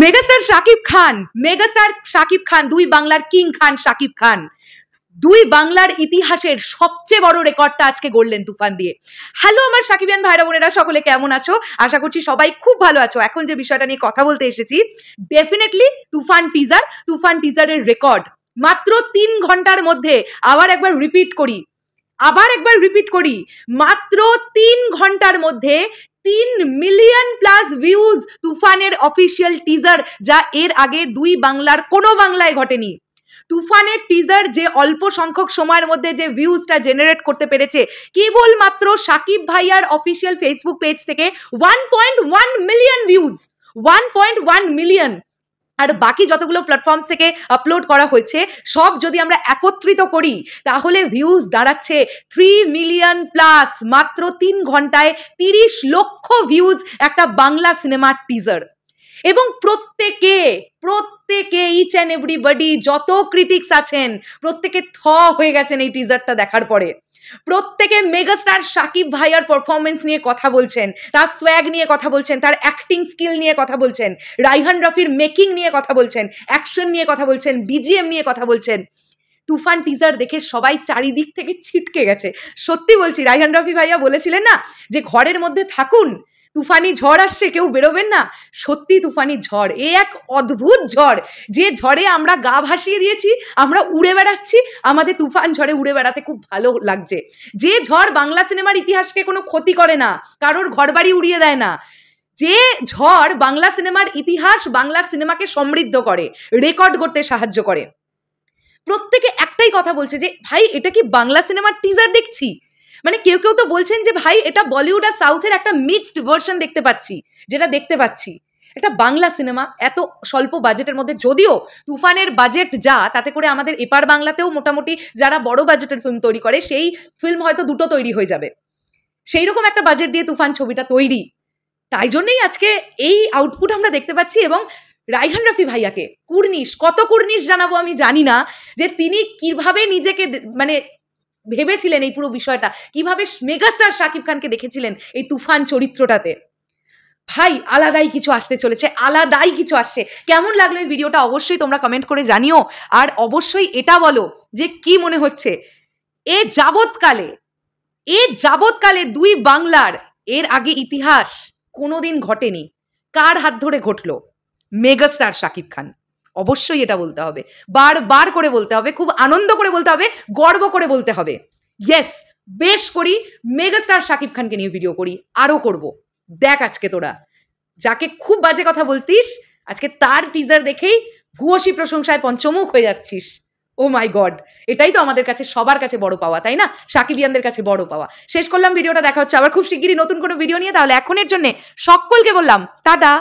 Megastar Shakib Khan দুই বাংলার king খান শাকিব খান দুই বাংলার ইতিহাসের সবচেয়ে বড় রেকর্ডটা আজকে গড়লেন তুফান দিয়ে। হ্যালো আমার সাকিবিয়ান ভাইরা বোনেরা, সকলে কেমন আছো? আশা করছি সবাই খুব ভালো আছো। এখন যে বিষয়টা নিয়ে কথা বলতে এসেছি, ডেফিনেটলি তুফান টিজারের রেকর্ড মাত্র 3 ঘন্টার মধ্যে আবার একবার রিপিট করি মাত্র 3 ঘন্টার মধ্যে 3 মিলিয়ন প্লাস ভিউজ তুফানের অফিসিয়াল টিজার, যা এর আগে দুই বাংলার কোনো বাংলায় ঘটেনি। তুফানের টিজার যে অল্প সংখ্যক সময়ের মধ্যে যে ভিউজটা জেনারেট করতে পেরেছে কেবলমাত্র সাকিব ভাইয়ার অফিসিয়াল ফেসবুক পেজ থেকে 1.1 মিলিয়ন ভিউজ, 1.1 মিলিয়ন। আর বাকি যতগুলো প্ল্যাটফর্ম থেকে আপলোড করা হয়েছে সব যদি আমরা একত্রিত করি তাহলে ভিউজ দাঁড়াচ্ছে 3 মিলিয়ন প্লাস। মাত্র 3 ঘন্টায় 30 লক্ষ ভিউজ একটা বাংলা সিনেমার টিজার। এবং প্রত্যেকে ইচ অ্যান্ড এভরিবডি, যত ক্রিটিক্স আছেন প্রত্যেকে হয়ে গেছেন এই টিজারটা দেখার পরে। প্রত্যেকে মেগাস্টার সাকিব ভাইয়ার পারফরমেন্স নিয়ে কথা বলছেন, তার সোয়াগ নিয়ে কথা বলছেন, তার অ্যাক্টিং স্কিল নিয়ে কথা বলছেন, রাইহান রাফির মেকিং নিয়ে কথা বলছেন, অ্যাকশন নিয়ে কথা বলছেন, বিজিএম নিয়ে কথা বলছেন। তুফান টিজার দেখে সবাই চারিদিক থেকে ছিটকে গেছে। সত্যি বলছি, রাইহান রাফি ভাইয়া বলেছিলেন না যে ঘরের মধ্যে থাকুন, তুফানি ঝড় আসছে, কেউ বেরোবেন না। সত্যি তুফানি ঝড়, এ এক অদ্ভুত ঝড়, যে ঝড়ে আমরা গা ভাসিয়ে দিয়েছি, আমরা উড়ে বেড়াচ্ছি। আমাদের তুফান ঝড়ে উড়ে বেড়াতে খুব ভালো লাগছে। যে ঝড় বাংলা সিনেমার ইতিহাসকে কোনো ক্ষতি করে না, কারোর ঘরবাড়ি উড়িয়ে দেয় না, যে ঝড় বাংলা সিনেমার ইতিহাস, বাংলা সিনেমাকে সমৃদ্ধ করে, রেকর্ড করতে সাহায্য করে। প্রত্যেকে একটাই কথা বলছে যে ভাই এটা কি বাংলা সিনেমার টিজার দেখছি? মানে কেউ তো বলছেন যে ভাই এটা বলিউড আর সাউথের একটা মিক্সড ভার্সন দেখতে পাচ্ছি। একটা বাংলা সিনেমা এত স্বল্প বাজেটের মধ্যে, যদিও তুফানের বাজেট যা, তাতে করে আমাদের এপার বাংলাতেও মোটামুটি যারা বড় বাজেটের ফিল্ম তৈরি করে সেই ফিল্ম হয়তো 2টো তৈরি হয়ে যাবে, সেই রকম একটা বাজেট দিয়ে তুফান ছবিটা তৈরি। তাই জন্যই আজকে এই আউটপুট আমরা দেখতে পাচ্ছি। এবং রাইহান রাফি ভাইয়াকে কত কুর্নিশ জানাবো আমি জানি না, যে তিনি কিভাবে নিজেকে মানে ভেবেছিলেন এই পুরো বিষয়টা, কিভাবে মেগাস্টার শাকিব খানকে দেখেছিলেন এই তুফান চরিত্রটাতে। ভাই আলাদাই কিছু আসতে চলেছে, কেমন লাগলো এই ভিডিওটা অবশ্যই তোমরা কমেন্ট করে জানিও। আর অবশ্যই এটা বলো যে কি মনে হচ্ছে, এ যাবৎকালে দুই বাংলার এর আগে ইতিহাস কোনোদিন ঘটেনি। কার হাত ধরে ঘটলো? মেগাস্টার শাকিব খান। অবশ্যই এটা বলতে হবে, বারবার করে বলতে হবে, খুব আনন্দ করে বলতে হবে, গর্ব করে বলতে হবে। ইয়েস, বেশ করি, মেগাস্টার শাকিব খানকে নিয়ে ভিডিও করি, আরও করব। দেখ আজকে তোরা যাকে খুব বাজে কথা বলছিস, আজকে তার টিজার দেখেই ভূয়সী প্রশংসায় পঞ্চমুখ হয়ে যাচ্ছিস। ও মাই গড, এটাই তো আমাদের কাছে সবার কাছে বড় পাওয়া, তাই না? সাকিবিয়ানদের কাছে বড় পাওয়া। শেষ করলাম ভিডিওটা, দেখা হচ্ছে আবার খুব শিগগিরই নতুন কোনো ভিডিও নিয়ে। তাহলে এখনের জন্য সকলকে বললাম টাটা।